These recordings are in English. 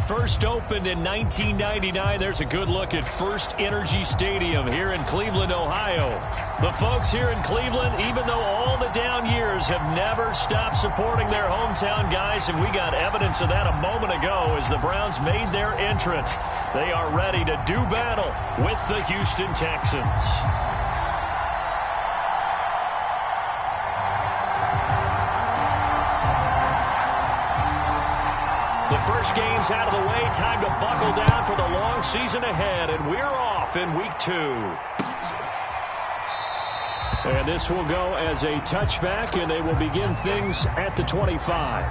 First opened in 1999. There's a good look at First Energy Stadium here in Cleveland, Ohio. The folks here in Cleveland, even though all the down years, have never stopped supporting their hometown guys, and we got evidence of that a moment ago as the Browns made their entrance. They are ready to do battle with the Houston Texans. The first game's out of the way. Time to buckle down for the long season ahead, and we're off in week 2. And this will go as a touchback, and they will begin things at the 25.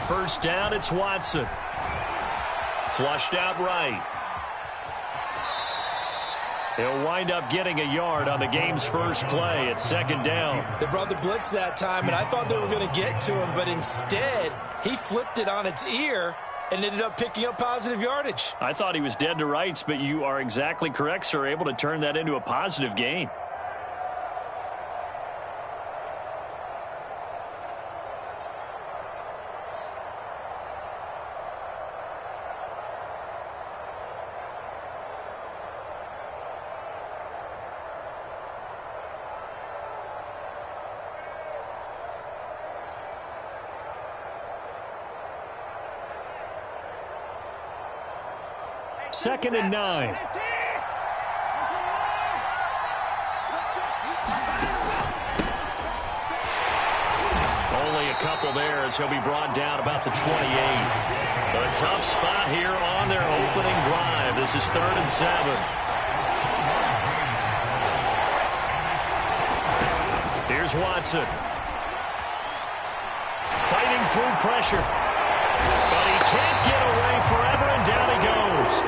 First down, it's Watson. Flushed out right. He'll wind up getting a yard on the game's first play at second down. They brought the blitz that time, and I thought they were going to get to him, but instead, he flipped it on its ear and ended up picking up positive yardage. I thought he was dead to rights, but you are exactly correct, sir. Able to turn that into a positive gain. Second and 9. Only a couple there as he'll be brought down about the 28. A tough spot here on their opening drive. This is 3rd and 7. Here's Watson. Fighting through pressure. But he can't get away forever, and down he goes.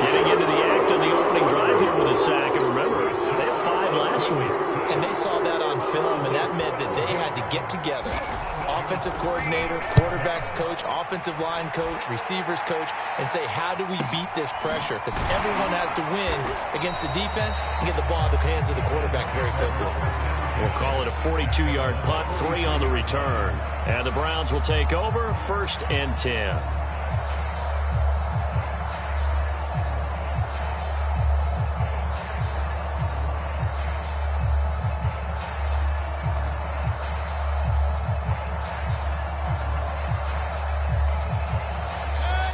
Getting into the act on the opening drive here with a sack. And remember, they had 5 last week. And they saw that on film, and that meant that they had to get together. Offensive coordinator, quarterbacks coach, offensive line coach, receivers coach, and say, how do we beat this pressure? Because everyone has to win against the defense and get the ball in the hands of the quarterback very quickly. We'll call it a 42-yard punt, 3 on the return. And the Browns will take over, 1st and 10.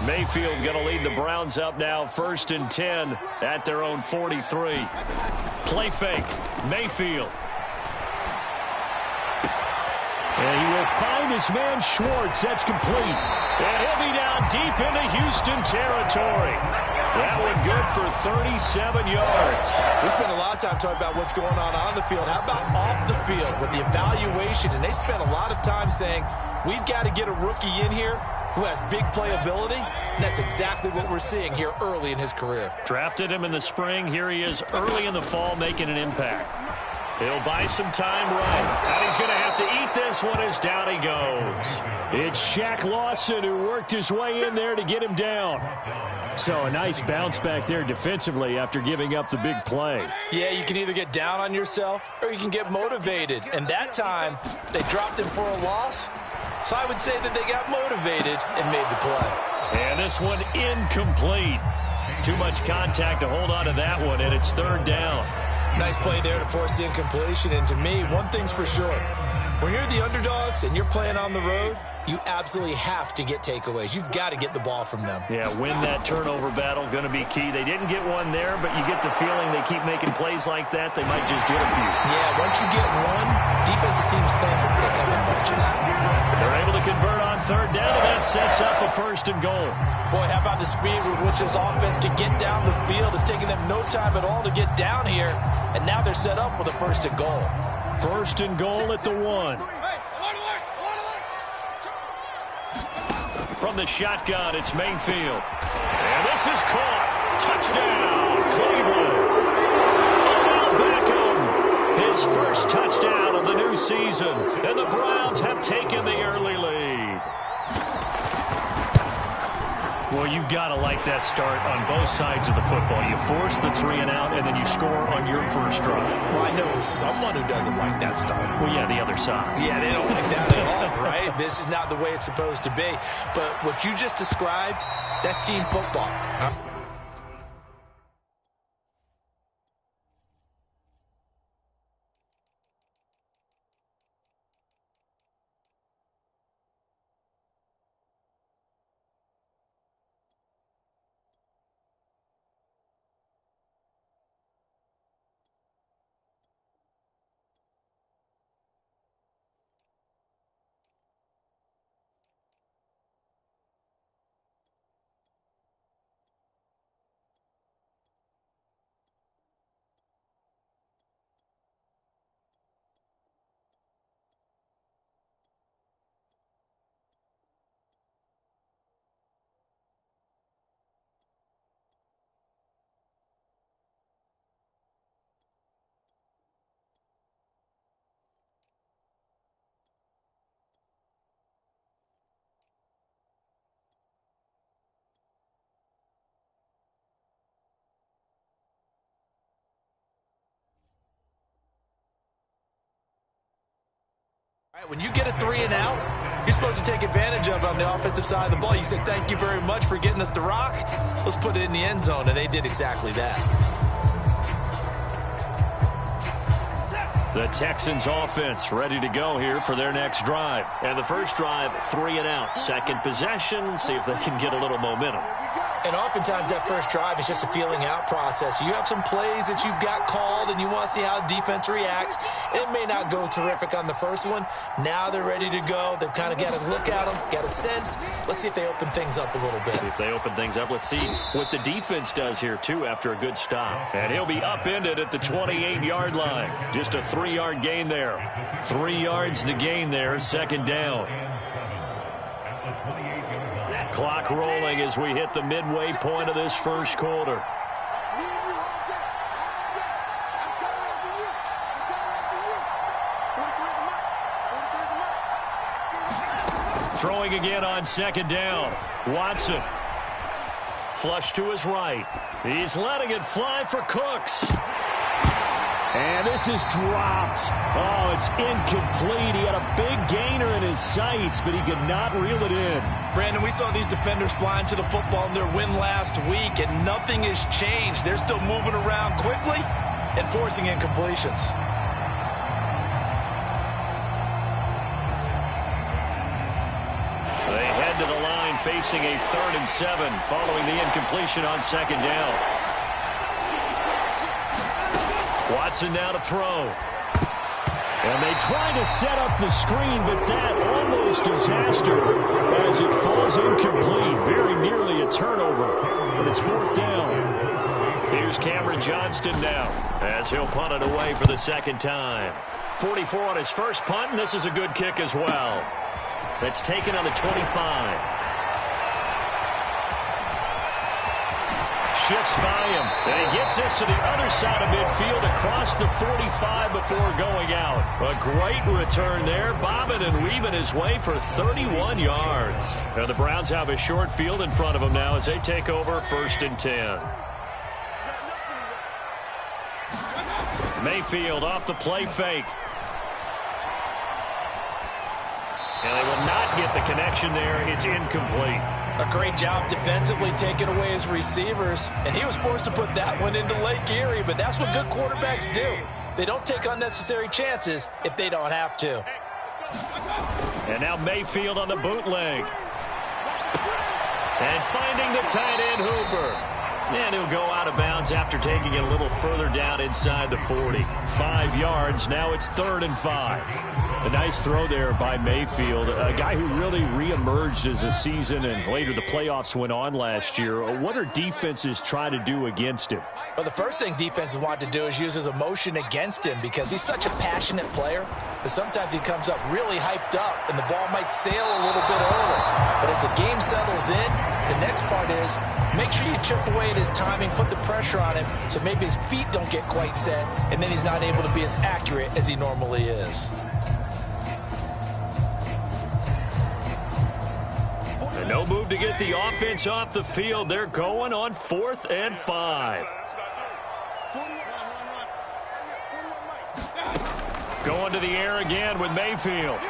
Mayfield going to lead the Browns up now, 1st and 10 at their own 43. Play fake, Mayfield. And he will find his man Schwartz. That's complete. And he'll be down deep into Houston territory. That one good for 37 yards. We spent a lot of time talking about what's going on the field. How about off the field with the evaluation? And they spent a lot of time saying, we've got to get a rookie in here who has big playability, and that's exactly what we're seeing here early in his career. Drafted him in the spring. Here he is early in the fall making an impact. He'll buy some time right. And he's going to have to eat this one as down he goes. It's Shaq Lawson who worked his way in there to get him down. So a nice bounce back there defensively after giving up the big play. Yeah, you can either get down on yourself or you can get motivated. And that time, they dropped him for a loss. So I would say that they got motivated and made the play. And this one incomplete. Too much contact to hold on to that one, and it's 3rd down. Nice play there to force the incompletion. And to me, one thing's for sure. When you're the underdogs and you're playing on the road, you absolutely have to get takeaways. You've got to get the ball from them. Yeah, win that turnover battle, going to be key. They didn't get one there, but you get the feeling they keep making plays like that, they might just get a few. Yeah, once you get one, defensive teams think they come in bunches. They're able to convert on 3rd down, and that sets up a 1st and goal. Boy, how about the speed with which this offense can get down the field Mayfield has taken them no time at all to get down here, and now they're set up with a 1st and goal. 1st and goal at the 1. From the shotgun, it's Mayfield. And this is caught. Touchdown, Cleveland. Odell Beckham, his first touchdown of the new season. And the Browns have taken the early lead. Well, you've got to like that start on both sides of the football. You force the 3 and out, and then you score on your first drive. Well, I know someone who doesn't like that start. Well, yeah, the other side. Yeah, they don't like that at all, right? This is not the way it's supposed to be. But what you just described, that's team football. When you get a 3 and out, you're supposed to take advantage of it on the offensive side of the ball. You said, thank you very much for getting us the rock. Let's put it in the end zone, and they did exactly that. The Texans offense ready to go here for their next drive. And the first drive, 3 and out. Second possession, see if they can get a little momentum. And oftentimes that first drive is just a feeling out process. You have some plays that you've got called and you want to see how the defense reacts. It may not go terrific on the first one. Now they're ready to go. They've kind of got to look at them, got a sense. Let's see if they open things up a little bit. See if they open things up. Let's see what the defense does here, too, after a good stop. And he'll be upended at the 28-yard line. Just a 3-yard gain there. 3 yards the gain there, 2nd down. Clock rolling as we hit the midway point of this first quarter. Throwing again on 2nd down. Watson. Flush to his right. He's letting it fly for Cooks. And this is dropped. Oh, it's incomplete. He had a big gainer in his sights, but he could not reel it in. Brandon, we saw these defenders flying to the football in their win last week, and nothing has changed. They're still moving around quickly and forcing incompletions. They head to the line facing a 3rd and 7 following the incompletion on 2nd down. Watson now to throw. And they try to set up the screen, but that almost disaster as it falls incomplete. Very nearly a turnover, but it's 4th down. Here's Cameron Johnston now as he'll punt it away for the 2nd time. 44 on his first punt, and this is a good kick as well. That's taken on the 25. Shifts by him, and he gets this to the other side of midfield across the 45 before going out. A great return there, bobbing and weaving his way for 31 yards. And the Browns have a short field in front of them now as they take over 1st and 10. Mayfield off the play fake. And they will not get the connection there. It's incomplete. A great job defensively taking away his receivers, and he was forced to put that one into Lake Erie, but that's what good quarterbacks do. They don't take unnecessary chances if they don't have to. And now Mayfield on the bootleg. And finding the tight end Hooper. And he'll go out of bounds after taking it a little further down inside the 40. 5 yards. Now it's 3rd and 5. A nice throw there by Mayfield, a guy who really reemerged as the season and later the playoffs went on last year. What are defenses trying to do against him? Well, the first thing defenses want to do is use his emotion against him because he's such a passionate player that sometimes he comes up really hyped up and the ball might sail a little bit early. But as the game settles in, the next part is make sure you chip away at his timing, put the pressure on him so maybe his feet don't get quite set, and then he's not able to be as accurate as he normally is. And no move to get the offense off the field. They're going on 4th and 5. Going to the air again with Mayfield.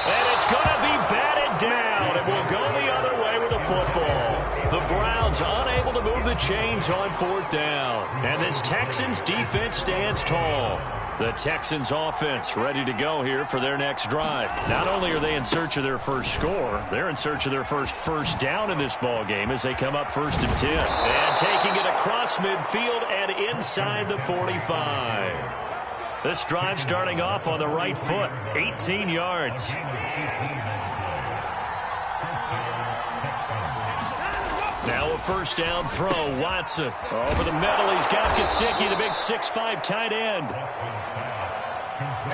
And it's going to be batted down. It will go the other way with the football. The Browns unable to move the chains on 4th down. And this Texans defense stands tall. The Texans offense ready to go here for their next drive. Not only are they in search of their first score, they're in search of their first down in this ball game as they come up 1st and 10. And taking it across midfield and inside the 45. This drive starting off on the right foot, 18 yards. Now a first down throw, Watson. Over the middle, he's got Gesicki, the big 6'5" tight end.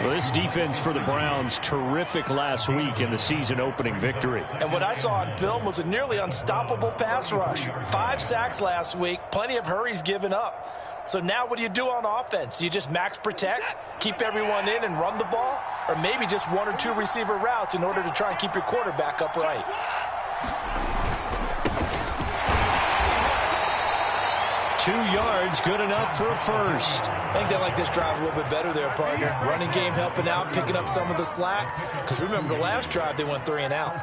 Well, this defense for the Browns, terrific last week in the season-opening victory. And what I saw on film was a nearly unstoppable pass rush. 5 sacks last week, plenty of hurries given up. So now what do you do on offense? You just max protect, keep everyone in and run the ball? Or maybe just 1 or 2 receiver routes in order to try and keep your quarterback upright? 2 yards, good enough for a first. I think they like this drive a little bit better there, partner. Running game helping out, picking up some of the slack. Because remember, the last drive, they went 3 and out.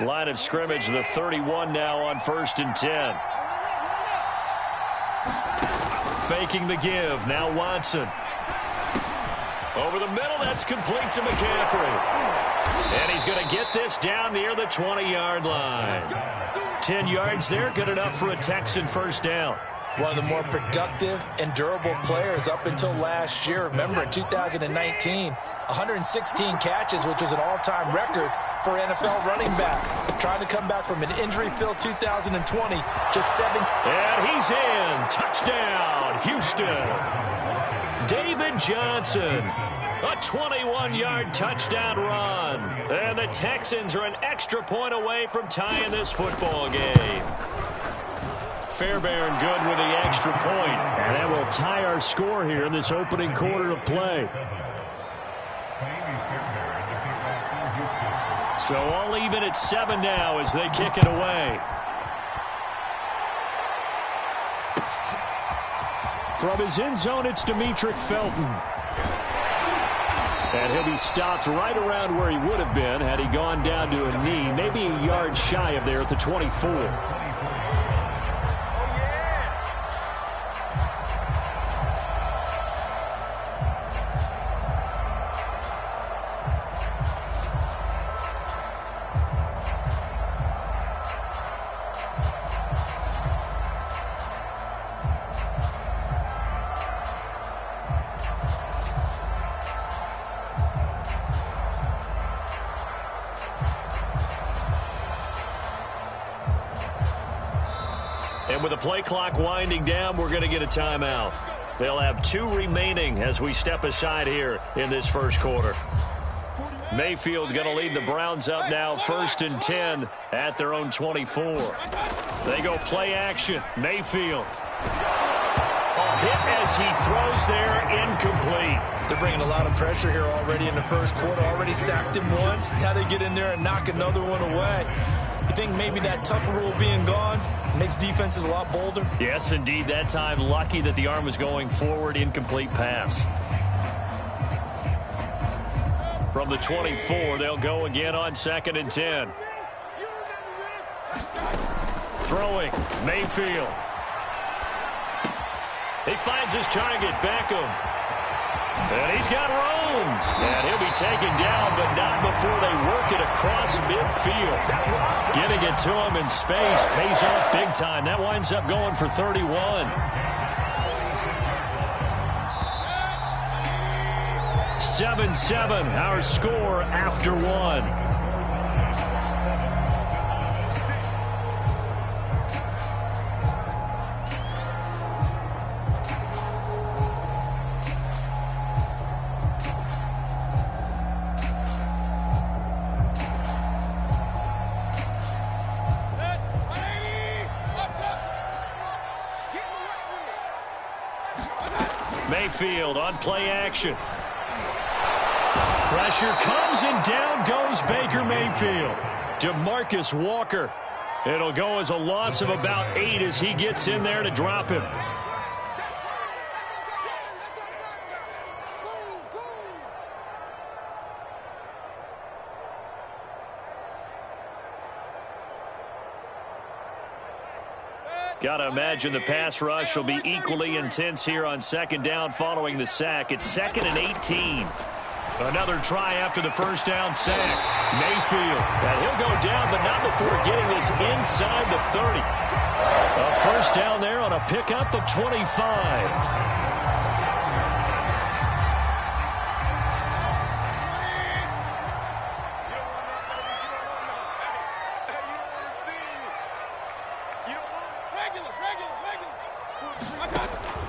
Line of scrimmage, the 31 now on 1st and 10. Faking the give, now Watson. Over the middle, that's complete to McCaffrey. And he's going to get this down near the 20-yard line. 10 yards there, good enough for a Texan first down. One of the more productive and durable players up until last year. Remember, in 2019, 116 catches, which was an all-time record for NFL running backs. Trying to come back from an injury-filled 2020, just 7. And he's in. Touchdown, Houston. David Johnson, a 21-yard touchdown run. And the Texans are an extra point away from tying this football game. Fairbairn good with the extra point. And that will tie our score here in this opening quarter of play. So all even at 7 now as they kick it away. From his end zone, it's Demetric Felton. And he'll be stopped right around where he would have been had he gone down to a knee, maybe a yard shy of there at the 24. And with the play clock winding down, we're going to get a timeout. They'll have 2 remaining as we step aside here in this first quarter. Mayfield going to lead the Browns up now, 1st and 10 at their own 24. They go play action. Mayfield. Hit as he throws there, incomplete. They're bringing a lot of pressure here already in the first quarter. Already sacked him once. Now they get in there and knock another one away. You think maybe that Tucker rule being gone makes defenses a lot bolder? Yes, indeed. That time, lucky that the arm was going forward, incomplete pass. From the 24, they'll go again on 2nd and 10. Throwing, Mayfield. He finds his target, Beckham. And he's got room. And he'll be taken down, but not before they work it across midfield. Getting it to him in space pays off big time. That winds up going for 31. 7-7, our score after one. Mayfield on play action. Pressure comes and down goes Baker Mayfield. DeMarcus Walker. It'll go as a loss of about 8 as he gets in there to drop him. Got to imagine the pass rush will be equally intense here on second down following the sack. It's 2nd and 18. Another try after the first down sack. Mayfield. And he'll go down, but not before getting this inside the 30. A first down there on a pickup of 25.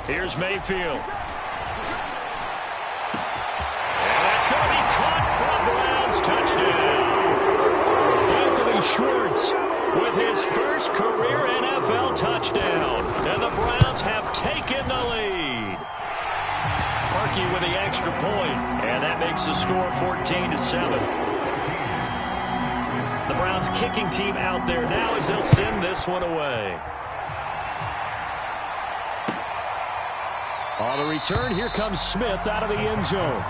Here's Mayfield. And that's going to be caught for a Browns touchdown. Anthony Schwartz with his first career NFL touchdown. And the Browns have taken the lead. Parkey with the extra point. And that makes the score 14-7. The Browns kicking team out there now as they'll send this one away. On the return, here comes Smith out of the end zone.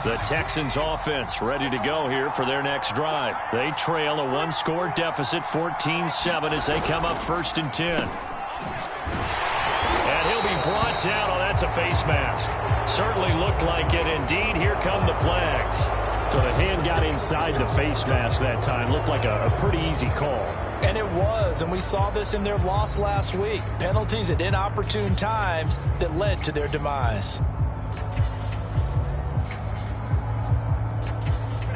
The Texans offense ready to go here for their next drive. They trail a one-score deficit, 14-7, as they come up 1st and 10. Brought down. Oh, that's a face mask. Certainly looked like it. Indeed, here come the flags. So the hand got inside the face mask that time. Looked like a pretty easy call. And it was, and we saw this in their loss last week. Penalties at inopportune times that led to their demise.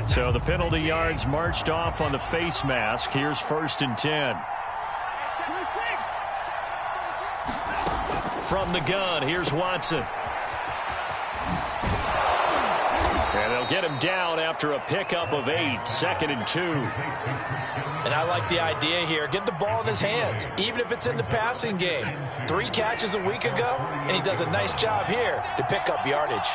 So the penalty yards marched off on the face mask. Here's 1st and 10. From the gun, here's Watson. And they'll get him down after a pickup of 8, 2nd and 2. And I like the idea here. Get the ball in his hands, even if it's in the passing game. 3 catches a week ago, and he does a nice job here to pick up yardage.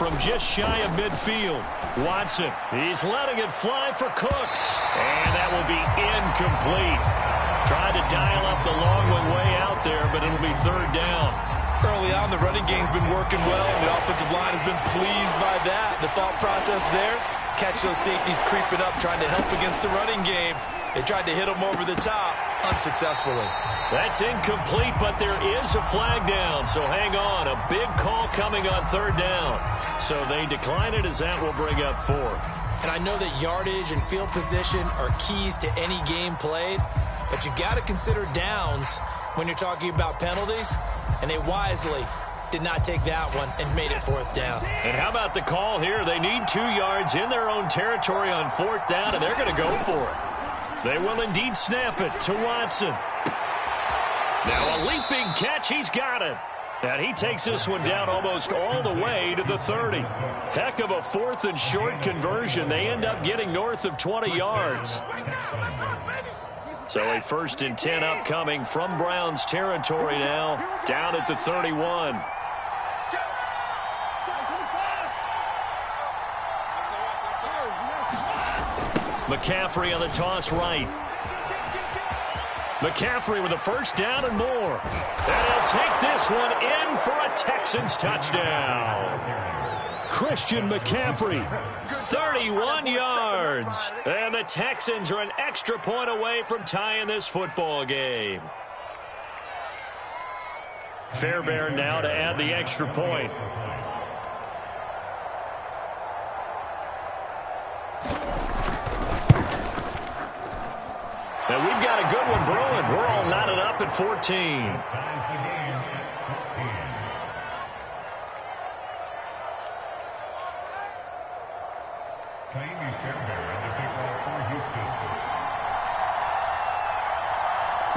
From just shy of midfield, Watson. He's letting it fly for Cooks. And that will be incomplete. Tried to dial up the long one way out there, but it'll be 3rd down. Early on, the running game's been working well, and the offensive line has been pleased by that. The thought process there, catch those safeties creeping up, trying to help against the running game. They tried to hit them over the top, unsuccessfully. That's incomplete, but there is a flag down, so hang on. A big call coming on 3rd down. So they decline it as that will bring up 4th. And I know that yardage and field position are keys to any game played, but you've got to consider downs when you're talking about penalties, and they wisely did not take that one and made it 4th down. And how about the call here? They need 2 yards in their own territory on 4th down, and they're going to go for it. They will indeed snap it to Watson. Now a leaping catch. He's got it. And he takes this one down almost all the way to the 30. Heck of a 4th and short conversion. They end up getting north of 20 yards. So a 1st and 10 upcoming from Browns territory now, down at the 31. McCaffrey on the toss right. McCaffrey with a first down and more. And he'll take this one in for a Texans touchdown. Christian McCaffrey, 31 yards. And the Texans are an extra point away from tying this football game. Fairbairn now to add the extra point. And we've got a good one brewing. We're all knotted up at 14.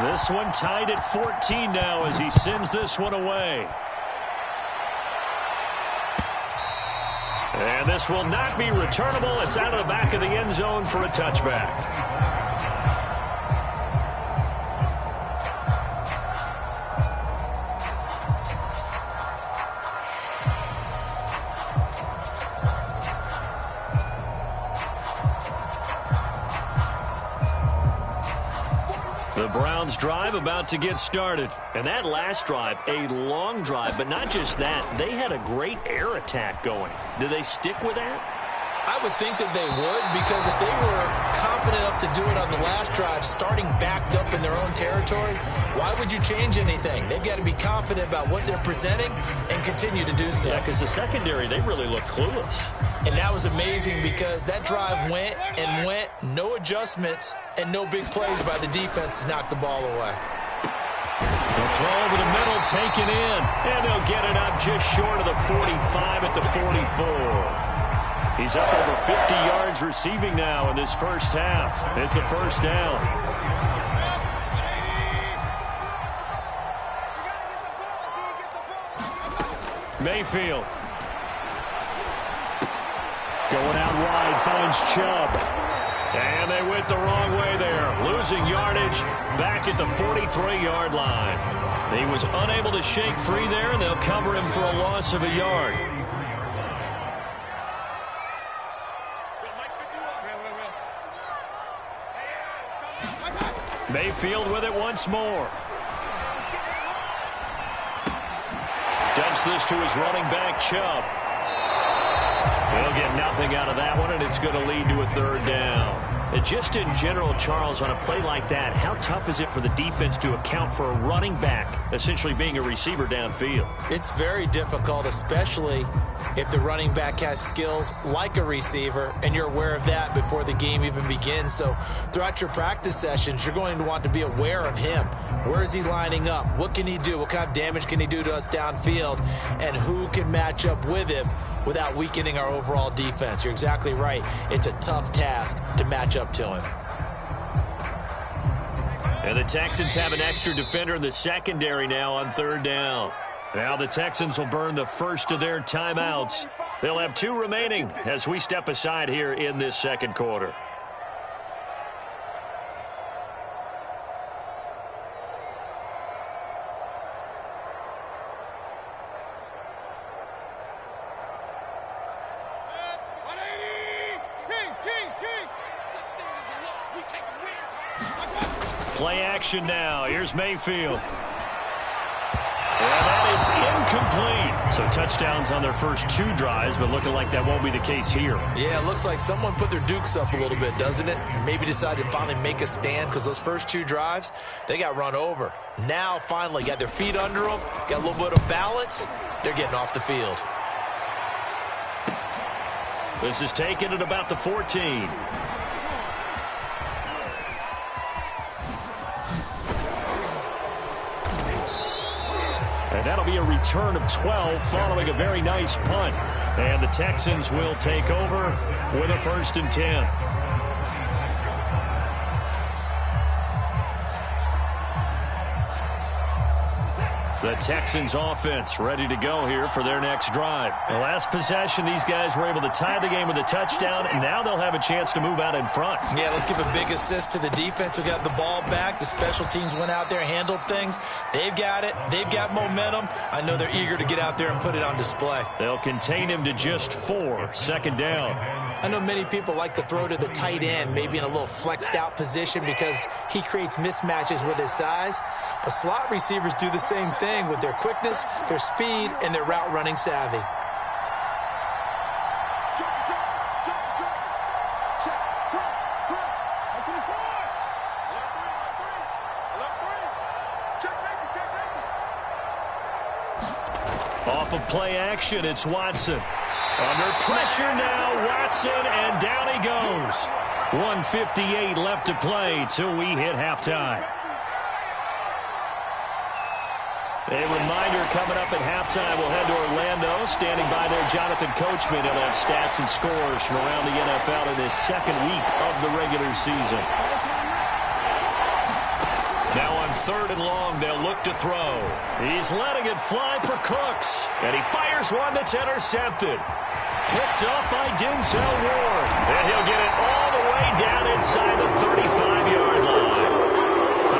This one tied at 14 now as he sends this one away. And this will not be returnable. It's out of the back of the end zone for a touchback. The Browns drive about to get started. And that last drive, a long drive, but not just that. They had a great air attack going. Do they stick with that? I would think that they would, because if they were confident enough to do it on the last drive, starting backed up in their own territory, why would you change anything? They've got to be confident about what they're presenting and continue to do so. Yeah, because the secondary, they really look clueless. And that was amazing because that drive went and went, no adjustments, and no big plays by the defense to knock the ball away. The throw over the middle, taken in, and they'll get it up just short of the 45 at the 44. He's up over 50 yards receiving now in this first half. It's a first down. Mayfield. Going out wide, finds Chubb. And they went the wrong way there. Losing yardage back at the 43-yard line. He was unable to shake free there, and they'll cover him for a loss of a yard. Mayfield with it once more. Dumps this to his running back, Chubb. He'll get nothing out of that one, and it's going to lead to a third down. And just in general, Charles, on a play like that, how tough is it for the defense to account for a running back essentially being a receiver downfield? It's very difficult, especially if the running back has skills like a receiver, and you're aware of that before the game even begins. So throughout your practice sessions, you're going to want to be aware of him. Where is he lining up? What can he do? What kind of damage can he do to us downfield? And who can match up with him without weakening our overall defense? You're exactly right. It's a tough task to match up to him. And the Texans have an extra defender in the secondary now on third down. Now the Texans will burn the first of their timeouts. They'll have 2 remaining as we step aside here in this second quarter. Play action now. Here's Mayfield. And that is incomplete. So touchdowns on their first 2 drives, but looking like that won't be the case here. Yeah, it looks like someone put their dukes up a little bit, doesn't it? Maybe decided to finally make a stand because those first 2 drives, they got run over. Now, finally, got their feet under them, got a little bit of balance. They're getting off the field. This is taken at about the 14. And that'll be a return of 12 following a very nice punt. And the Texans will take over with a 1st and 10. The Texans offense ready to go here for their next drive. The last possession, these guys were able to tie the game with a touchdown, and now they'll have a chance to move out in front. Yeah, let's give a big assist to the defense who got the ball back. The special teams went out there, handled things. They've got it. They've got momentum. I know they're eager to get out there and put it on display. They'll contain him to just 4. Second down. I know many people like to throw to the tight end, maybe in a little flexed out position because he creates mismatches with his size. But slot receivers do the same thing with their quickness, their speed, and their route running savvy. Off of play action, it's Watson. Under pressure now, Watson, and down he goes. 1:58 left to play till we hit halftime. A reminder coming up at halftime, we'll head to Orlando. Standing by there, Jonathan Coachman. He'll have stats and scores from around the NFL in this second week of the regular season. Now on 3rd and long, they'll look to throw. He's letting it fly for Cooks. And he fires one that's intercepted. Picked up by Denzel Ward. And he'll get it all the way down inside the 35-yard line.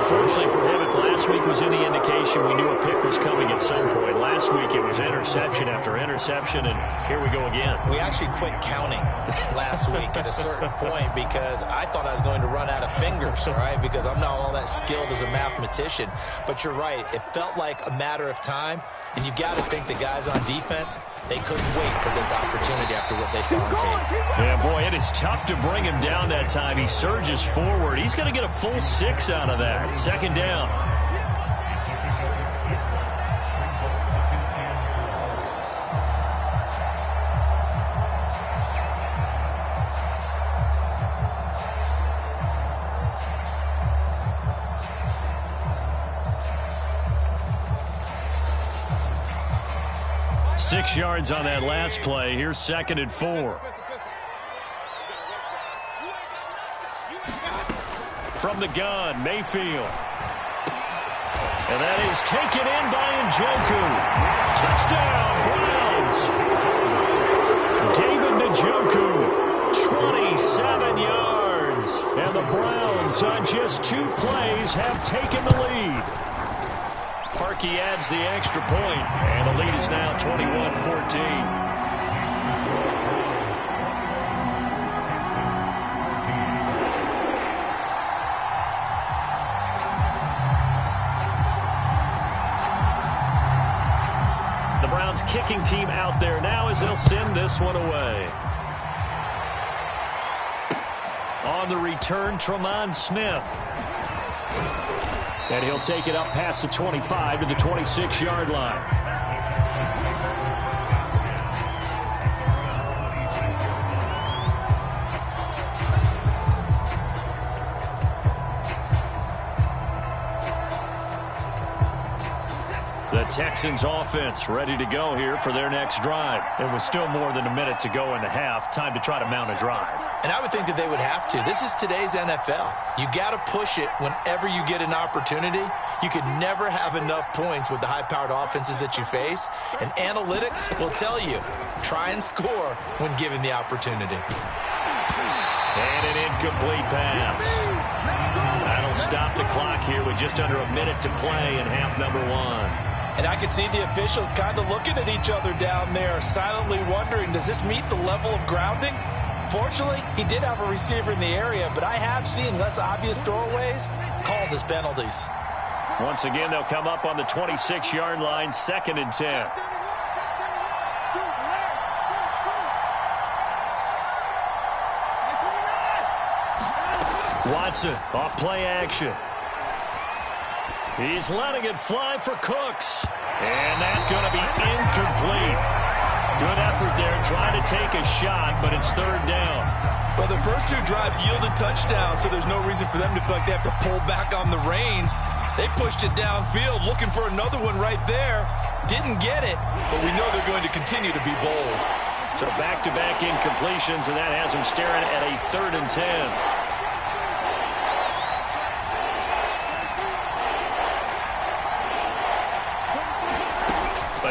Unfortunately for him, if last week was any indication, we knew a pick was coming at some point. Last week it was interception after interception, and here we go again. We actually quit counting last week at a certain point because I thought I was going to run out of fingers, all right, because I'm not all that skilled as a mathematician. But you're right. It felt like a matter of time, and you've got to think the guys on defense, they couldn't wait for this opportunity after what they saw on tape. Yeah, boy, it is tough to bring him down that time. He surges forward. He's going to get a full 6 out of that. Second down. Six yards on that last play. Here's 2nd and 4. From the gun, Mayfield. And that is taken in by Njoku. Touchdown, Browns. David Njoku, 27 yards. And the Browns on just 2 plays have taken the lead. Parkey adds the extra point, and the lead is now 21-14. Kicking team out there now as they'll send this one away. On the return, Tremont Smith. And he'll take it up past the 25 to the 26-yard line. The Texans offense ready to go here for their next drive. It was still more than a minute to go in the half. Time to try to mount a drive. And I would think that they would have to. This is today's NFL. You got to push it whenever you get an opportunity. You could never have enough points with the high-powered offenses that you face. And analytics will tell you, try and score when given the opportunity. And an incomplete pass. That'll stop the clock here with just under a minute to play in half number 1. And I could see the officials kind of looking at each other down there, silently wondering, does this meet the level of grounding? Fortunately, he did have a receiver in the area, but I have seen less obvious throwaways called as penalties. Once again, they'll come up on the 26-yard line, 2nd and 10. Watson off play action. He's letting it fly for Cooks. And that's going to be incomplete. Good effort there trying to take a shot, but it's 3rd down. Well, the first 2 drives yielded touchdowns, so there's no reason for them to feel like they have to pull back on the reins. They pushed it downfield, looking for another one right there. Didn't get it, but we know they're going to continue to be bold. So back-to-back incompletions, and that has them staring at a 3rd and 10.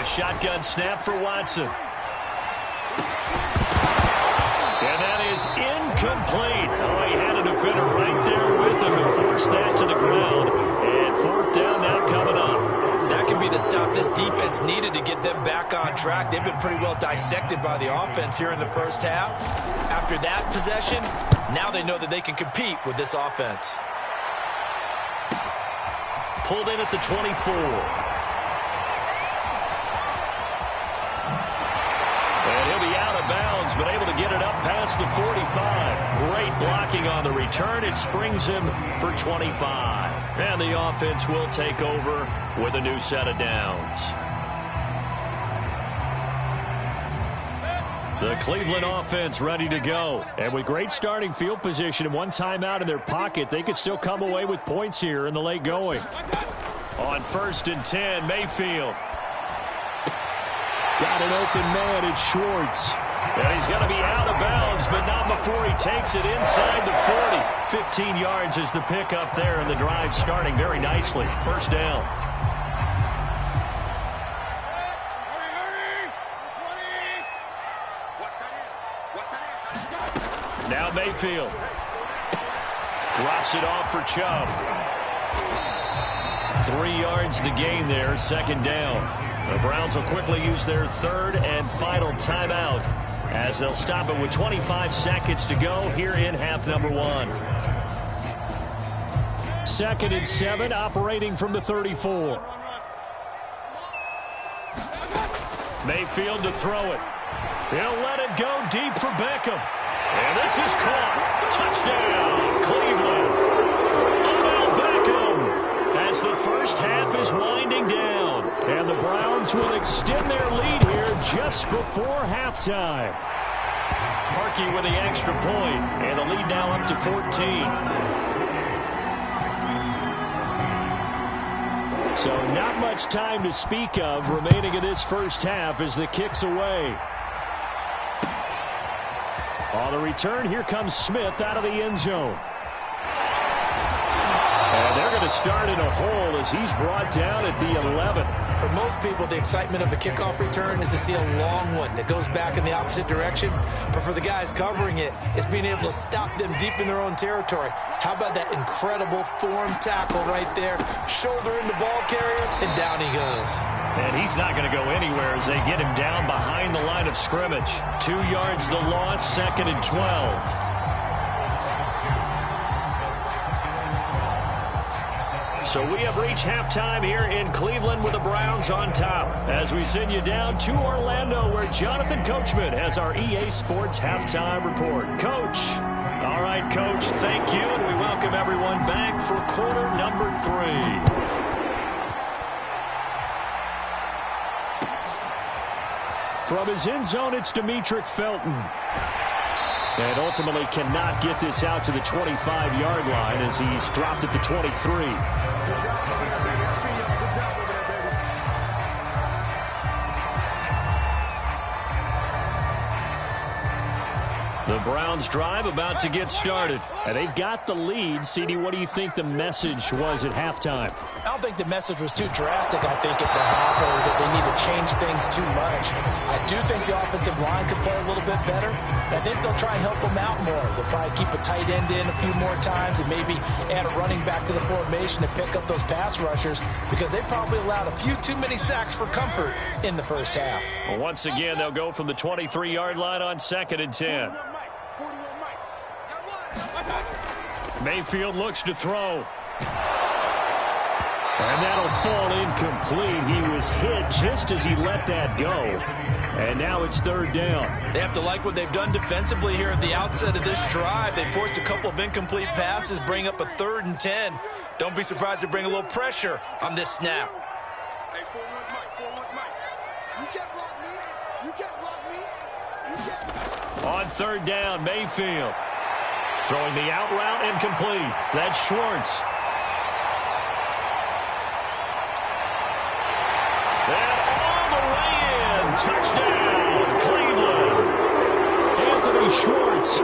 A shotgun snap for Watson. And that is incomplete. Oh, he had a defender right there with him to force that to the ground. And fourth down now coming up. That could be the stop this defense needed to get them back on track. They've been pretty well dissected by the offense here in the first half. After that possession, now they know that they can compete with this offense. Pulled in at the 24. And he'll be out of bounds, but able to get it up past the 45. Great blocking on the return. It springs him for 25. And the offense will take over with a new set of downs. The Cleveland offense ready to go. And with great starting field position and one timeout in their pocket, they could still come away with points here in the late going. On 1st and 10, Mayfield. Got an open man, it's Schwartz. And he's going to be out of bounds, but not before he takes it inside the 40. 15 yards is the pickup there, and the drive starting very nicely. First down. Now Mayfield. Drops it off for Chubb. 3 yards the gain there, second down. The Browns will quickly use their third and final timeout as they'll stop it with 25 seconds to go here in half number 1. 2nd and 7, operating from the 34. Mayfield to throw it. He'll let it go deep for Beckham. And this is caught. Touchdown, Cleveland. Odell Beckham as the first half is winding down. And the Browns will extend their lead here just before halftime. Parkey with the extra point, and the lead now up to 14. So not much time to speak of remaining in this first half as the kick's away. On the return, here comes Smith out of the end zone. And they're going to start in a hole as he's brought down at the 11. For most people, the excitement of the kickoff return is to see a long one that goes back in the opposite direction. But for the guys covering it, it's being able to stop them deep in their own territory. How about that incredible form tackle right there? Shoulder in the ball carrier, and down he goes. And he's not going to go anywhere as they get him down behind the line of scrimmage. 2 yards the loss, 2nd and 12. So we have reached halftime here in Cleveland with the Browns on top. As we send you down to Orlando where Jonathan Coachman has our EA Sports halftime report. Coach. All right, Coach, thank you. And we welcome everyone back for quarter number 3. From his end zone, it's Demetric Felton. And ultimately cannot get this out to the 25-yard line as he's dropped at the 23. The Browns drive about to get started. And they've got the lead. CD, what do you think the message was at halftime? I don't think the message was too drastic, I think, at the half, or that they need to change things too much. I do think the offensive line could play a little bit better. I think they'll try and help them out more. They'll probably keep a tight end in a few more times and maybe add a running back to the formation to pick up those pass rushers because they probably allowed a few too many sacks for comfort in the first half. Well, once again, they'll go from the 23-yard line on 2nd and 10. Mayfield looks to throw. And that'll fall incomplete. He was hit just as he let that go. And now it's 3rd down. They have to like what they've done defensively here at the outset of this drive. They forced a couple of incomplete passes, bring up a 3rd and 10. Don't be surprised to bring a little pressure on this snap. Hey, 4-1 Mike. You can't block me. You can't block me. You can't. On 3rd down, Mayfield. Throwing the out route incomplete. That's Schwartz. And all the way in. Touchdown, Cleveland. Anthony Schwartz,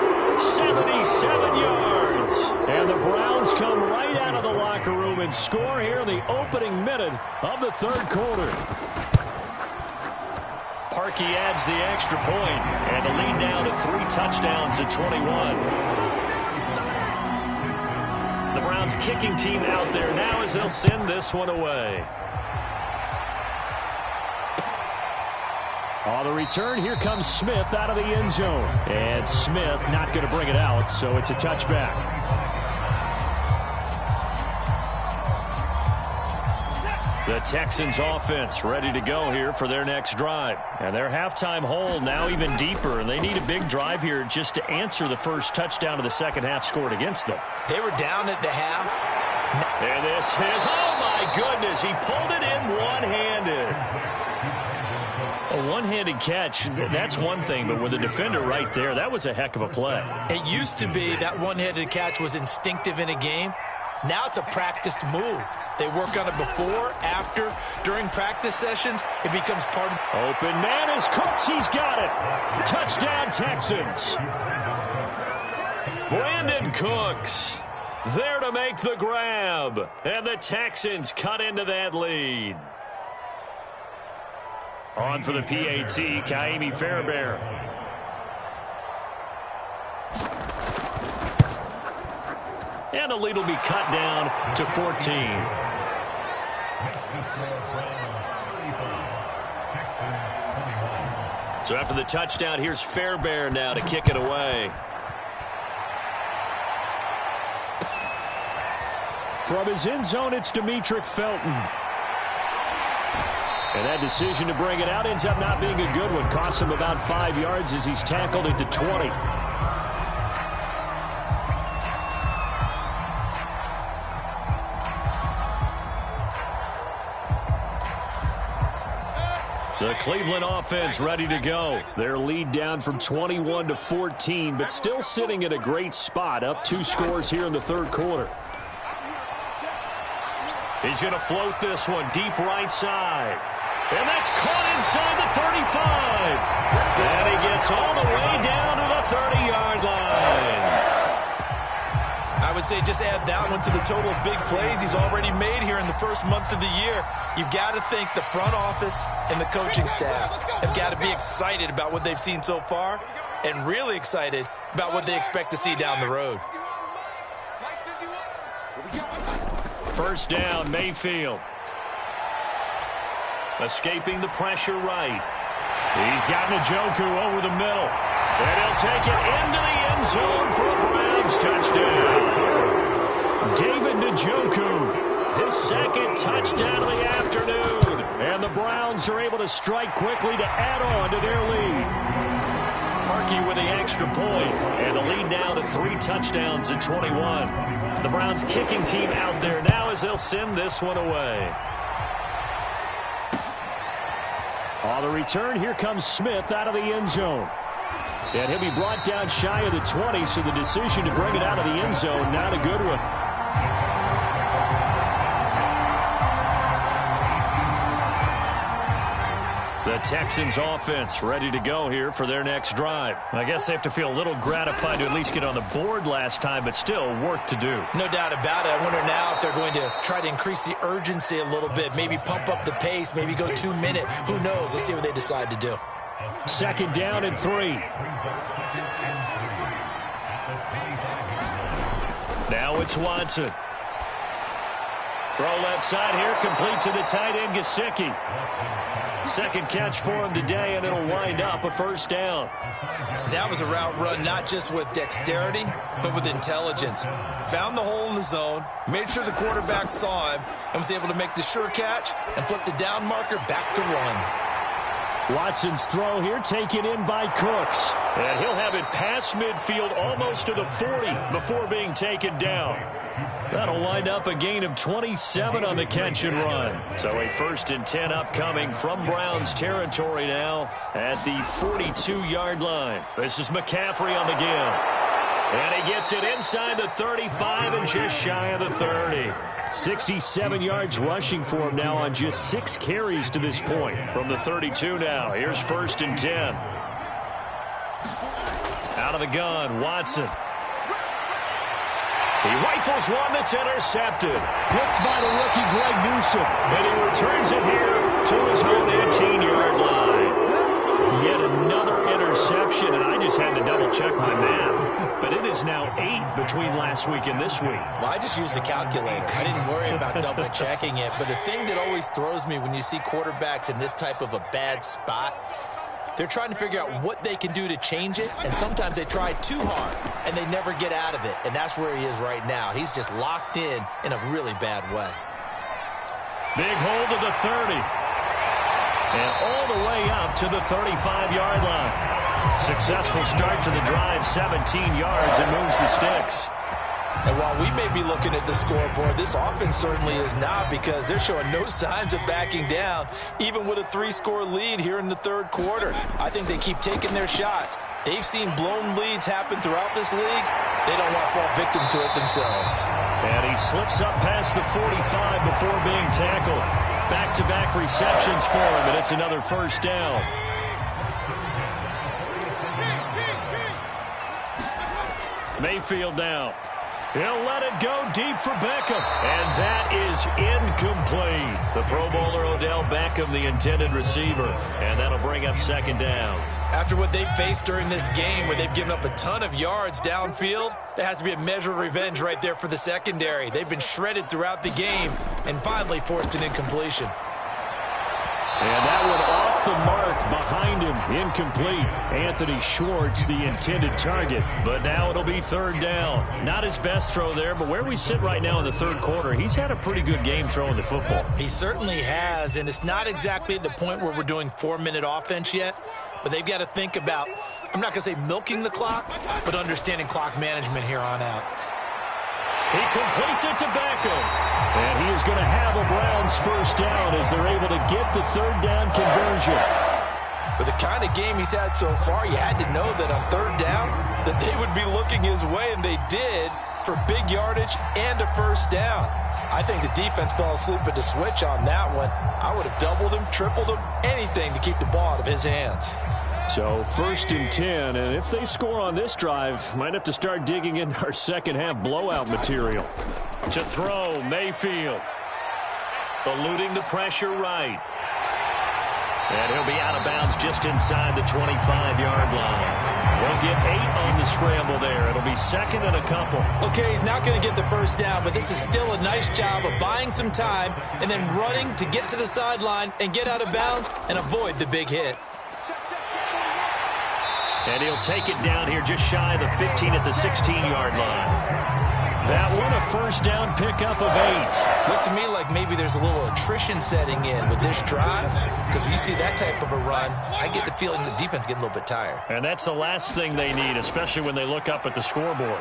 77 yards. And the Browns come right out of the locker room and score here in the opening minute of the 3rd quarter. Parkey adds the extra point, and the lead now to 3 touchdowns at 21. The Browns kicking team out there now as they'll send this one away. On the return, here comes Smith out of the end zone. And Smith not going to bring it out, so it's a touchback. The Texans offense ready to go here for their next drive. And their halftime hole now even deeper, and they need a big drive here just to answer the first touchdown of the second half scored against them. They were down at the half. And this is, oh my goodness, he pulled it in one-handed. A one-handed catch, that's one thing, but with a defender right there, that was a heck of a play. It used to be that one-handed catch was instinctive in a game. Now it's a practiced move. They work on it before, after, during practice sessions. It becomes part of... Open man is Cooks. He's got it. Touchdown, Texans. Brandon Cooks there to make the grab. And the Texans cut into that lead. On for the PAT, Ka'imi Fairbairn. And the lead will be cut down to 14. So after the touchdown, here's Fairbairn now to kick it away. From his end zone, it's Demetric Felton. And that decision to bring it out ends up not being a good one. Costs him about 5 yards as he's tackled into 20. The Cleveland offense ready to go. Their lead down from 21 to 14, but still sitting at a great spot, up 2 scores here in the third quarter. He's going to float this one deep right side. And that's caught inside the 35. And he gets all the way down to the 30-yard line. I would say just add that one to the total of big plays he's already made here in the first month of the year. You've got to think the front office and the coaching staff have got to be excited about what they've seen so far and really excited about what they expect to see down the road. First down, Mayfield. Escaping the pressure right. He's got Njoku over the middle. And he'll take it into the end zone for a Browns touchdown. David Njoku, his second touchdown of the afternoon. And the Browns are able to strike quickly to add on to their lead. Parkey with the extra point. And the lead now to 3 touchdowns at 21. The Browns kicking team out there now as they'll send this one away. On the return, here comes Smith out of the end zone. And he'll be brought down shy of the 20, so the decision to bring it out of the end zone, not a good one. The Texans offense ready to go here for their next drive. I guess they have to feel a little gratified to at least get on the board last time, but still work to do. No doubt about it. I wonder now if they're going to try to increase the urgency a little bit, maybe pump up the pace, maybe go 2 minute. Who knows? Let's see what they decide to do. Second down and 3. Now it's Watson. Throw left side here, complete to the tight end, Gesicki. Second catch for him today, and it'll wind up a first down. That was a route run not just with dexterity, but with intelligence. Found the hole in the zone, made sure the quarterback saw him, and was able to make the sure catch and flip the down marker back to run. Watson's throw here taken in by Cooks. And he'll have it past midfield almost to the 40 before being taken down. That'll wind up a gain of 27 on the catch and run. So a 1st and 10 upcoming from Browns territory now at the 42-yard line. This is McCaffrey on the give. And he gets it inside the 35 and just shy of the 30. 67 yards rushing for him now on just 6 carries to this point. From the 32 now, here's 1st and 10. Out of the gun, Watson. He rifles one that's intercepted. Picked by the rookie Greg Newsome. And he returns it here to his own 18-yard line. yet another interception, and I just had to double-check my math. But it is now 8 between last week and this week. Well, I just used the calculator. I didn't worry about double-checking it. But the thing that always throws me when you see quarterbacks in this type of a bad spot, they're trying to figure out what they can do to change it, and sometimes they try too hard, and they never get out of it. And that's where he is right now. He's just locked in a really bad way. Big hold to the 30. And all the way up to the 35-yard line. Successful start to the drive, 17 yards, and moves the sticks. And while we may be looking at the scoreboard, this offense certainly is not, because they're showing no signs of backing down, even with a 3-score lead here in the third quarter. I think they keep taking their shots. They've seen blown leads happen throughout this league. They don't want to fall victim to it themselves. And he slips up past the 45 before being tackled. Back-to-back receptions for him, and it's another first down. Mayfield now. He'll let it go deep for Beckham. And that is incomplete. The Pro Bowler Odell Beckham, the intended receiver. And that'll bring up second down. After what they've faced during this game, where they've given up a ton of yards downfield, there has to be a measure of revenge right there for the secondary. They've been shredded throughout the game and finally forced an incompletion. And that one off the mark behind him. Incomplete. Anthony Schwartz, the intended target. But now it'll be third down. Not his best throw there, but where we sit right now in the third quarter, he's had a pretty good game throwing the football. He certainly has, and it's not exactly at the point where we're doing 4-minute offense yet, but they've got to think about, I'm not going to say milking the clock, but understanding clock management here on out. He completes it to Beckham. And he is going to have a Browns first down as they're able to get the third down conversion. With the kind of game he's had so far, you had to know that on third down that they would be looking his way, and they did, for big yardage and a first down. I think the defense fell asleep at the switch on that one. I would have doubled him, tripled him, anything to keep the ball out of his hands. So 1st and 10, and if they score on this drive, might have to start digging into our second half blowout material. To throw, Mayfield. Eluding the pressure right. And he'll be out of bounds just inside the 25-yard line. They'll get 8 on the scramble there. It'll be second and a couple. Okay, he's not going to get the first down, but this is still a nice job of buying some time and then running to get to the sideline and get out of bounds and avoid the big hit. And he'll take it down here just shy of the 15 at the 16-yard line. That one a first down pickup of 8. Looks to me like maybe there's a little attrition setting in with this drive, because when you see that type of a run, I get the feeling the defense getting a little bit tired. And that's the last thing they need, especially when they look up at the scoreboard.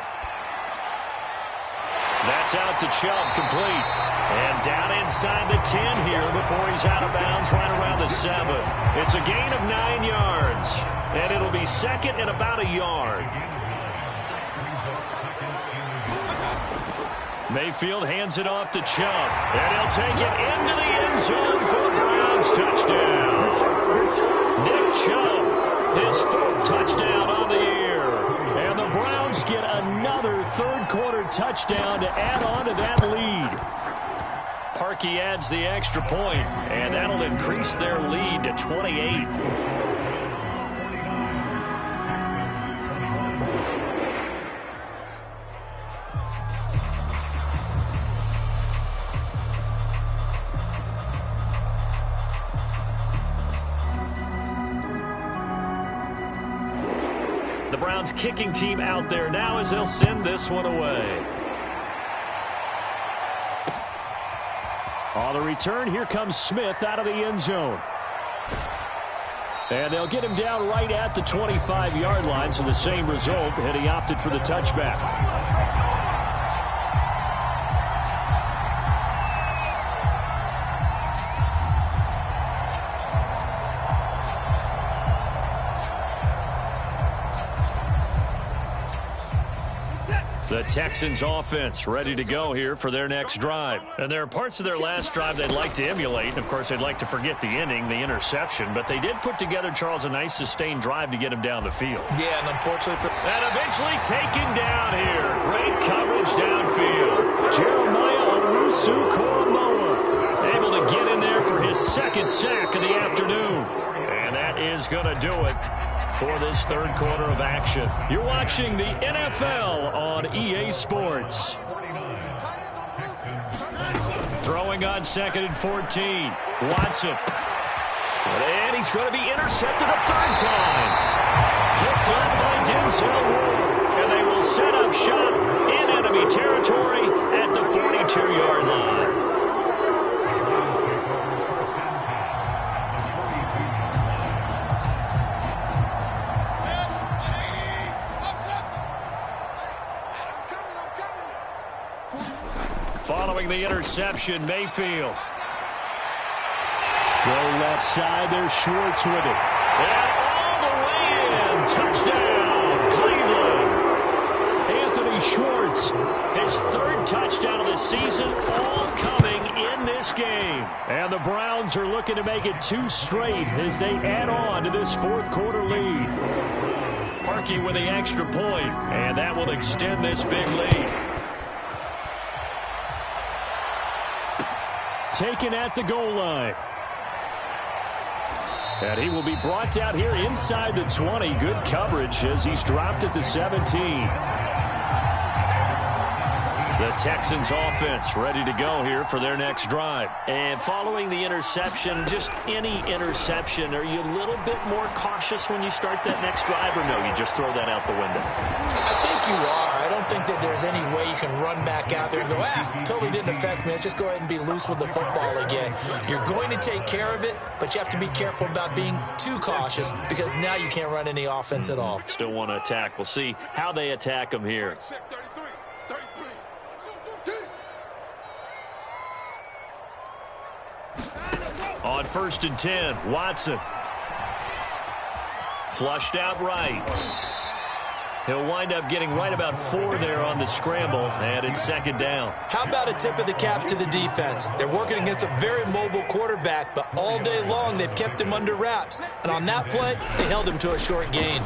That's out to Chubb, complete. And down inside the 10 here before he's out of bounds, right around the 7. It's a gain of 9 yards. And it'll be second and about a yard. Mayfield hands it off to Chubb. And he'll take it into the end zone for the Browns touchdown. Nick Chubb, his 4th touchdown on the year. And the Browns get another third-quarter touchdown to add on to that lead. Parkey adds the extra point, and that'll increase their lead to 28. The Browns kicking team out there now as they'll send this one away. On the return, here comes Smith out of the end zone. And they'll get him down right at the 25-yard line, so the same result, and he opted for the touchback. The Texans offense ready to go here for their next drive. And there are parts of their last drive they'd like to emulate. Of course, they'd like to forget the inning, the interception. But they did put together, Charles, a nice sustained drive to get him down the field. Yeah, and unfortunately And eventually taken down here. Great coverage downfield. Jeremiah Owusu-Koramoah able to get in there for his 2nd sack of the afternoon. And that is going to do it for this third quarter of action. You're watching the NFL on EA Sports. Throwing on 2nd and 14. Watson. And he's going to be intercepted a third time. Picked up by Denzel Ward. And they will set up shop in enemy territory at the 42-yard line. Following the interception, Mayfield. Throw left side, there's Schwartz with it. And all the way in, touchdown, Cleveland. Anthony Schwartz, his third touchdown of the season, all coming in this game. And the Browns are looking to make it 2 straight as they add on to this fourth quarter lead. Parkey with the extra point, and that will extend this big lead. Taken at the goal line. And he will be brought down here inside the 20. Good coverage as he's dropped at the 17. The Texans offense ready to go here for their next drive. And following the interception, just any interception, are you a little bit more cautious when you start that next drive, or no, you just throw that out the window? I think you are. I don't think that there's any way you can run back out there and go, totally didn't affect me. Let's just go ahead and be loose with the football again. You're going to take care of it, but you have to be careful about being too cautious because now you can't run any offense at all. Still want to attack. We'll see how they attack them here. On 1st and 10, Watson. Flushed out right. He'll wind up getting right about 4 there on the scramble, and it's 2nd down. How about a tip of the cap to the defense? They're working against a very mobile quarterback, but all day long they've kept him under wraps. And on that play, they held him to a short gain.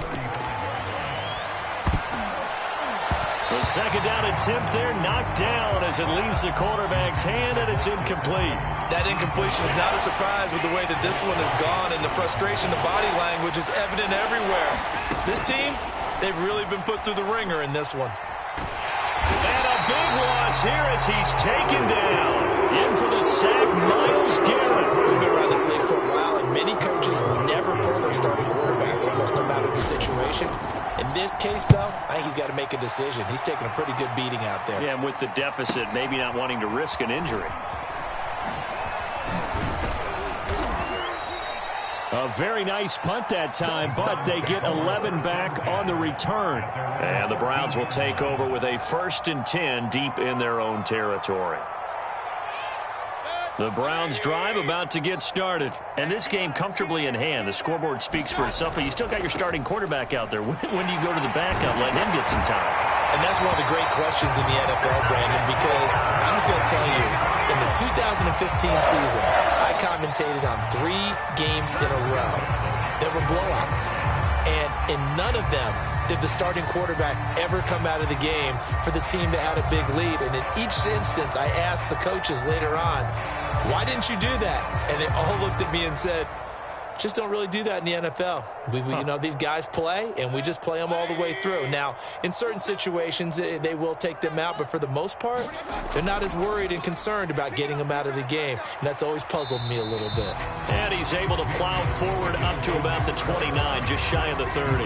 The 2nd down attempt there knocked down as it leaves the quarterback's hand, and it's incomplete. That incompletion is not a surprise with the way that this one has gone, and the frustration, the body language is evident everywhere. This team, they've really been put through the ringer in this one. And a big loss here as he's taken down. In for the sack, Myles Garrett. We've been around this league for a while, and many coaches never pull their starting quarterback, almost no matter the situation. In this case, though, I think he's got to make a decision. He's taking a pretty good beating out there. Yeah, and with the deficit, maybe not wanting to risk an injury. A very nice punt that time, but they get 11 back on the return. And the Browns will take over with a 1st and 10 deep in their own territory. The Browns drive about to get started. And this game comfortably in hand. The scoreboard speaks for itself, but you still got your starting quarterback out there. When do you go to the backup, let him get some time? And that's one of the great questions in the NFL, Brandon, because I'm just going to tell you, in the 2015 season, I commentated on 3 games in a row that were blowouts. And in none of them did the starting quarterback ever come out of the game for the team that had a big lead. And in each instance, I asked the coaches later on, why didn't you do that? And they all looked at me and said, just don't really do that in the NFL. You know, these guys play, and we just play them all the way through. Now, in certain situations, they will take them out, but for the most part, they're not as worried and concerned about getting them out of the game, and that's always puzzled me a little bit. And he's able to plow forward up to about the 29, just shy of the 30.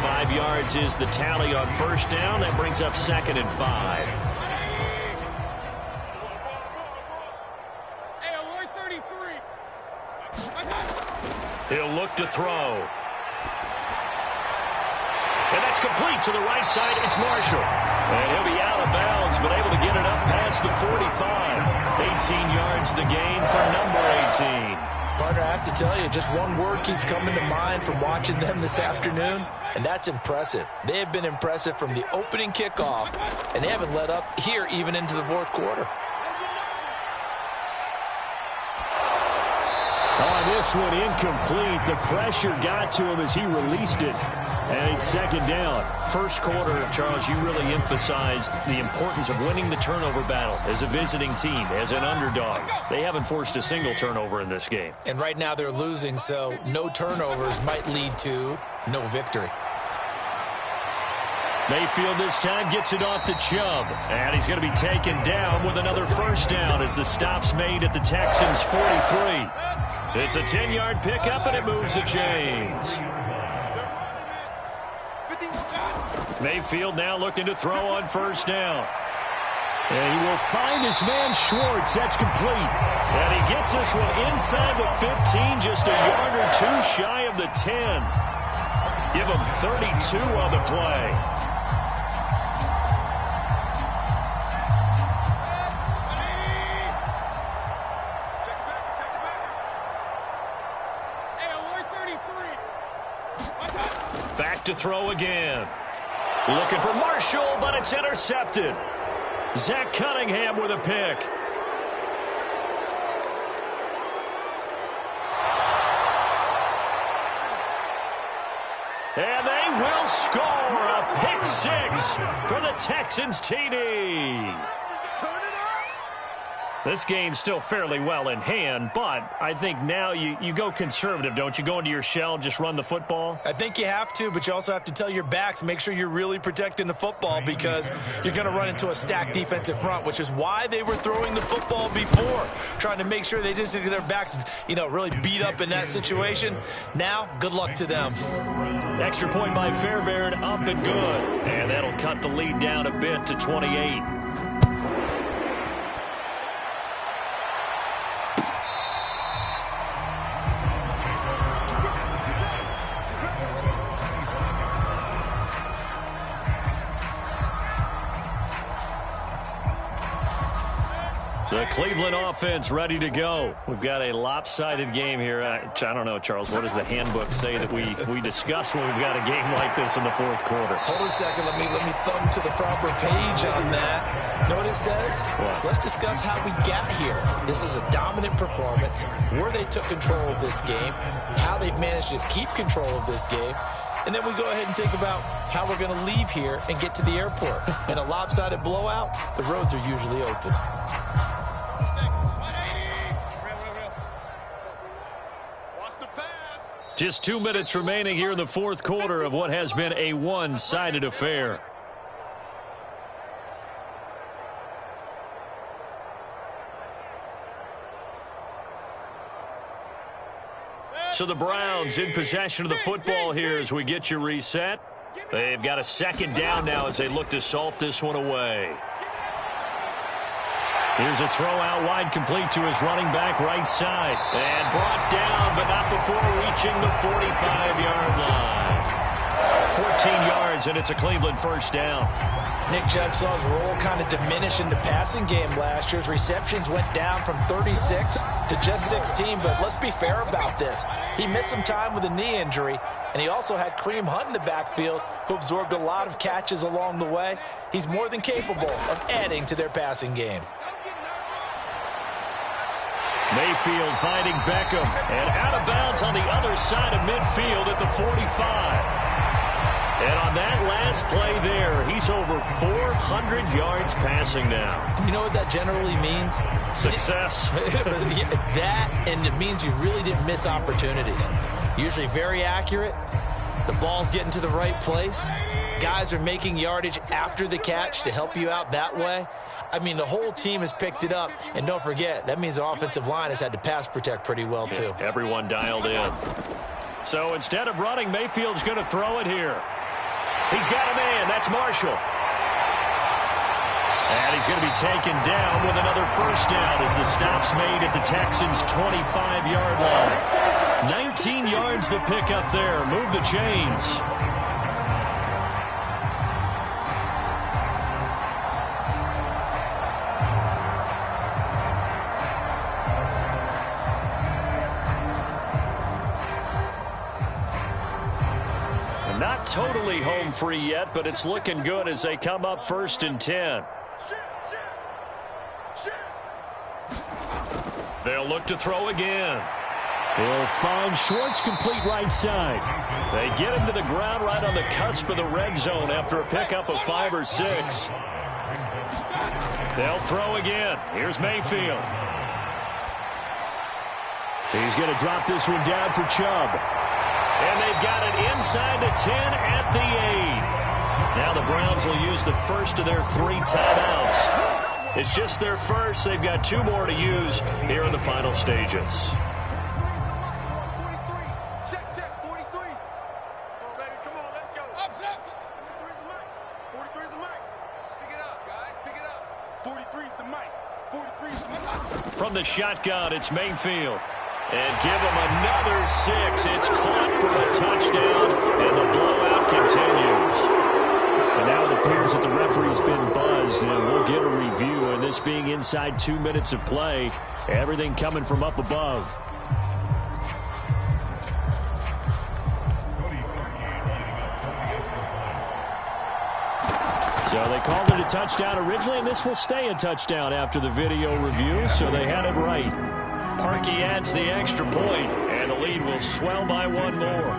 5 yards is the tally on 1st down. That brings up 2nd and 5. He'll look to throw. And that's complete to the right side. It's Marshall. And he'll be out of bounds, but able to get it up past the 45. 18 yards the gain for number 18. Partner, I have to tell you, just one word keeps coming to mind from watching them this afternoon, and that's impressive. They have been impressive from the opening kickoff, and they haven't let up here even into the fourth quarter. On this one, incomplete. The pressure got to him as he released it. And it's second down. First quarter, Charles, you really emphasized the importance of winning the turnover battle as a visiting team, as an underdog. They haven't forced a single turnover in this game. And right now they're losing, so no turnovers might lead to no victory. Mayfield this time gets it off to Chubb. And he's going to be taken down with another first down as the stop's made at the Texans' 43. It's a 10-yard pickup, and it moves the chains. Mayfield now looking to throw on first down. And he will find his man Schwartz. That's complete. And he gets this one inside the 15, just a yard or two shy of the 10. Give him 32 on the play. Back to throw again. Looking for Marshall, but it's intercepted. Zach Cunningham with a pick. And they will score a pick six for the Texans TD. This game's still fairly well in hand, but I think now you go conservative, don't you? Go into your shell, just run the football? I think you have to, but you also have to tell your backs, make sure you're really protecting the football because you're going to run into a stacked defensive front, which is why they were throwing the football before, trying to make sure they just get their backs, really beat up in that situation. Now, good luck to them. Extra point by Fairbairn, up and good. And that'll cut the lead down a bit to 28. The Cleveland offense ready to go. We've got a lopsided game here. I don't know, Charles, what does the handbook say that we discuss when we've got a game like this in the fourth quarter? Hold on a second. Let me thumb to the proper page on that. Know what it says? What? Let's discuss how we got here. This is a dominant performance, where they took control of this game, how they've managed to keep control of this game, and then we go ahead and think about how we're going to leave here and get to the airport. In a lopsided blowout, the roads are usually open. Just 2 minutes remaining here in the fourth quarter of what has been a one-sided affair. So the Browns in possession of the football here as we get you reset. They've got a second down now as they look to salt this one away. Here's a throw out wide, complete to his running back right side. And brought down, but not before reaching the 45-yard line. 14 yards, and it's a Cleveland first down. Nick Chubb saw his role kind of diminish in the passing game last year. His receptions went down from 36 to just 16, but let's be fair about this. He missed some time with a knee injury, and he also had Kareem Hunt in the backfield, who absorbed a lot of catches along the way. He's more than capable of adding to their passing game. Mayfield finding Beckham, and out of bounds on the other side of midfield at the 45. And on that last play there, he's over 400 yards passing now. You know what that generally means? Success. That, and it means you really didn't miss opportunities. Usually very accurate. The ball's getting to the right place. Guys are making yardage after the catch to help you out that way. I mean, the whole team has picked it up. And don't forget, that means the offensive line has had to pass protect pretty well, too. Yeah, everyone dialed in. So instead of running, Mayfield's going to throw it here. He's got a man. That's Marshall. And he's going to be taken down with another first down as the stop's made at the Texans' 25-yard line. 19 yards to pick up there. Move the chains. Not totally home free yet, but it's looking good as they come up 1st and 10. They'll look to throw again. He'll find Schwartz complete right side. They get him to the ground right on the cusp of the red zone after a pickup of 5 or 6. They'll throw again. Here's Mayfield. He's going to drop this one down for Chubb. And they've got it inside the 10 at the 8. Now the Browns will use the first of their 3 timeouts. It's just their first. They've got 2 more to use here in the final stages. From the shotgun, it's Mayfield. And give him another 6. It's caught for a touchdown, and the blowout continues. And now it appears that the referee's been buzzed, and we'll get a review. And this being inside 2 minutes of play, everything coming from up above. So they called it a touchdown originally, and this will stay a touchdown after the video review, so they had it right. Parkey adds the extra point, and the lead will swell by 1 more.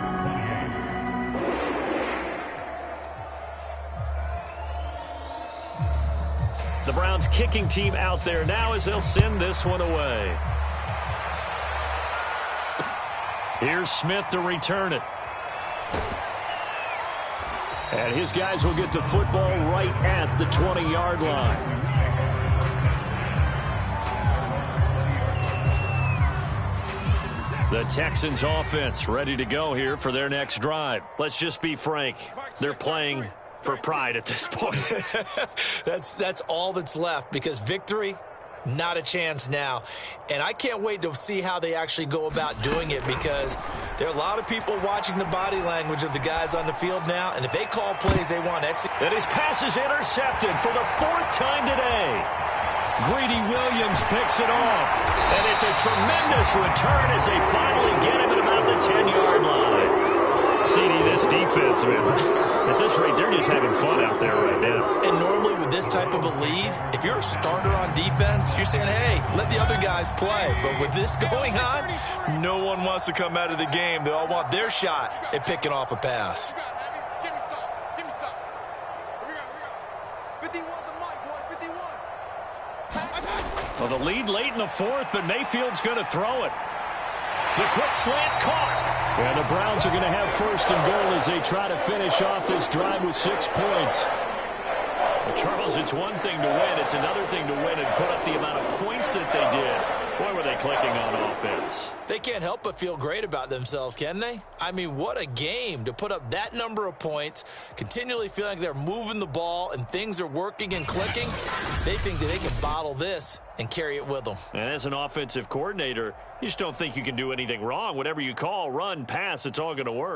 The Browns kicking team out there now as they'll send this one away. Here's Smith to return it. And his guys will get the football right at the 20-yard line. The Texans offense ready to go here for their next drive. Let's just be frank. They're playing for pride at this point. That's all that's left, because victory, not a chance now. And I can't wait to see how they actually go about doing it, because there are a lot of people watching the body language of the guys on the field now, and if they call plays they want to execute. And his pass is intercepted for the 4th time today. Greedy Williams picks it off, and it's a tremendous return as they finally get him at about the 10-yard line. CD, this defense, man, at this rate, they're just having fun out there right now. And normally with this type of a lead, if you're a starter on defense, you're saying, hey, let the other guys play. But with this going on, no one wants to come out of the game. They all want their shot at picking off a pass. Give me some. Give me some. Here we go. 51 to Mike, boy. 51. Well, the lead late in the 4th, but Mayfield's going to throw it. The quick slant caught. And the Browns are going to have 1st and goal as they try to finish off this drive with 6 points. Well, Charles, it's one thing to win. It's another thing to win and put up the amount of points that they did. Boy, were they clicking on offense. They can't help but feel great about themselves, can they? I mean, what a game to put up that number of points, continually feeling like they're moving the ball and things are working and clicking. They think that they can bottle this and carry it with them. And as an offensive coordinator, you just don't think you can do anything wrong. Whatever you call, run, pass, it's all going to work.